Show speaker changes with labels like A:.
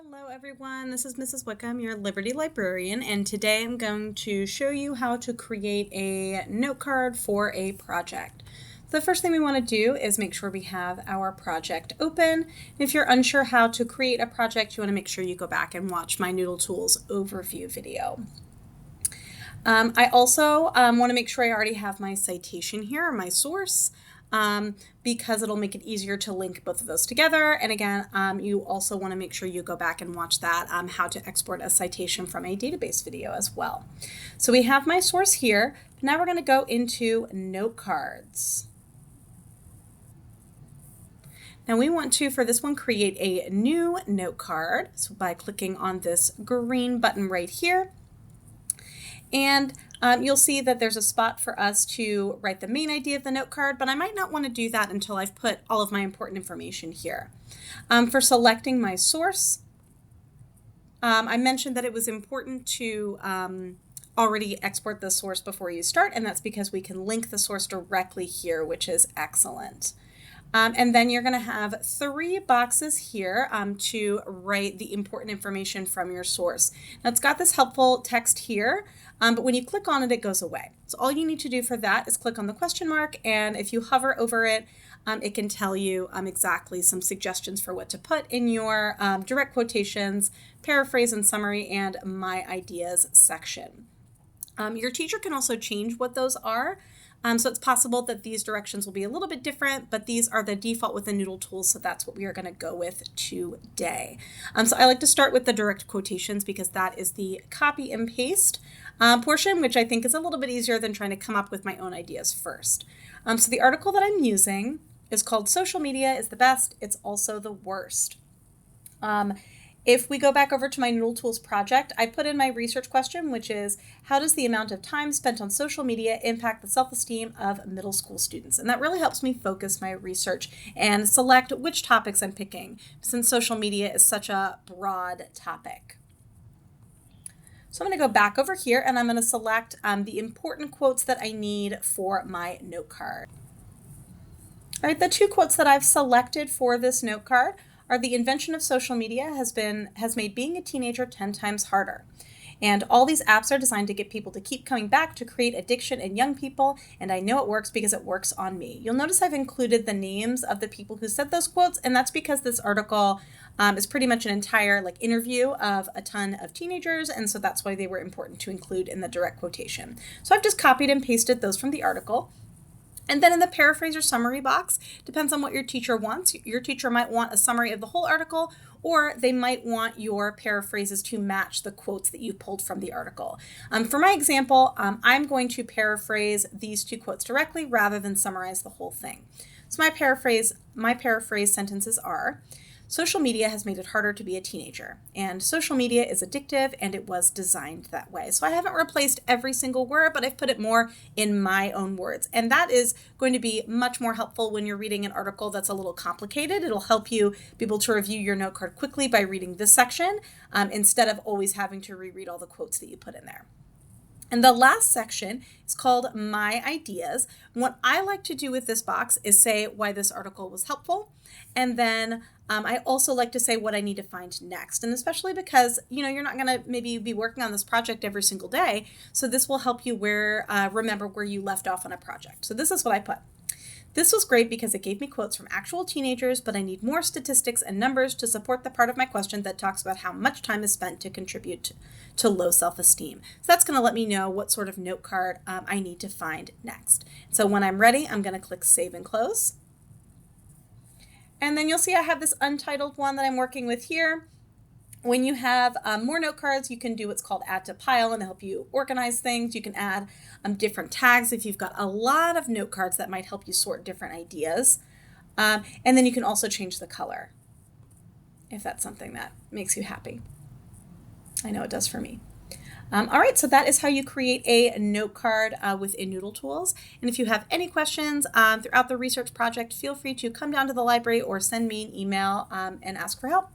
A: Hello everyone, this is Mrs. Wickham, your Liberty Librarian, and today I'm going to show you how to create a note card for a project. So the first thing we want to do is make sure we have our project open. If you're unsure how to create a project, you want to make sure you go back and watch my Noodle Tools overview video. I also want to make sure I already have my citation here, or my source. Because it'll make it easier to link both of those together. And again, you also want to make sure you go back and watch that how to export a citation from a database video as well. So we have my source here. Now we're going to go into note cards. Now we want to, for this one, create a new note card. So by clicking on this green button right here. And you'll see that there's a spot for us to write the main idea of the note card, but I might not want to do that until I've put all of my important information here. For selecting my source, I mentioned that it was important to already export the source before you start, and that's because we can link the source directly here, which is excellent. And then you're going to have 3 boxes here to write the important information from your source. Now it's got this helpful text here, but when you click on it, it goes away. So all you need to do for that is click on the question mark, and if you hover over it, it can tell you exactly some suggestions for what to put in your direct quotations, paraphrase and summary, and my ideas section. Your teacher can also change what those are. So it's possible that these directions will be a little bit different, but these are the default with the Noodle Tools, so that's what we are going to go with today. So I like to start with the direct quotations because that is the copy and paste portion, which I think is a little bit easier than trying to come up with my own ideas first. So the article that I'm using is called "Social Media is the Best, It's Also the Worst." If we go back over to my Noodle Tools project, I put in my research question, which is, how does the amount of time spent on social media impact the self-esteem of middle school students? And that really helps me focus my research and select which topics I'm picking, since social media is such a broad topic. So I'm going to go back over here and I'm going to select the important quotes that I need for my note card. All right, the 2 quotes that I've selected for this note card are: the invention of social media has made being a teenager 10 times harder. And all these apps are designed to get people to keep coming back to create addiction in young people, and I know it works because it works on me. You'll notice I've included the names of the people who said those quotes, and that's because this article is pretty much an entire interview of a ton of teenagers, and so that's why they were important to include in the direct quotation. So I've just copied and pasted those from the article. And then in the paraphrase or summary box, depends on what your teacher wants. Your teacher might want a summary of the whole article, or they might want your paraphrases to match the quotes that you pulled from the article. For my example, I'm going to paraphrase these 2 quotes directly rather than summarize the whole thing. So my paraphrase sentences are: social media has made it harder to be a teenager, and social media is addictive, and it was designed that way. So I haven't replaced every single word, but I've put it more in my own words. And that is going to be much more helpful when you're reading an article that's a little complicated. It'll help you be able to review your note card quickly by reading this section instead of always having to reread all the quotes that you put in there. And the last section is called My Ideas. And what I like to do with this box is say why this article was helpful. And then I also like to say what I need to find next. And especially because, you're not going to maybe be working on this project every single day. So this will help you remember where you left off on a project. So this is what I put. This was great because it gave me quotes from actual teenagers, but I need more statistics and numbers to support the part of my question that talks about how much time is spent to contribute to low self-esteem. So that's going to let me know what sort of note card I need to find next. So when I'm ready, I'm going to click Save and Close. And then you'll see I have this untitled one that I'm working with here. When you have more note cards, you can do what's called add to pile and help you organize things. You can add different tags if you've got a lot of note cards that might help you sort different ideas. And then you can also change the color if that's something that makes you happy. I know it does for me. All right, so that is how you create a note card within Noodle Tools. And if you have any questions throughout the research project, feel free to come down to the library or send me an email and ask for help.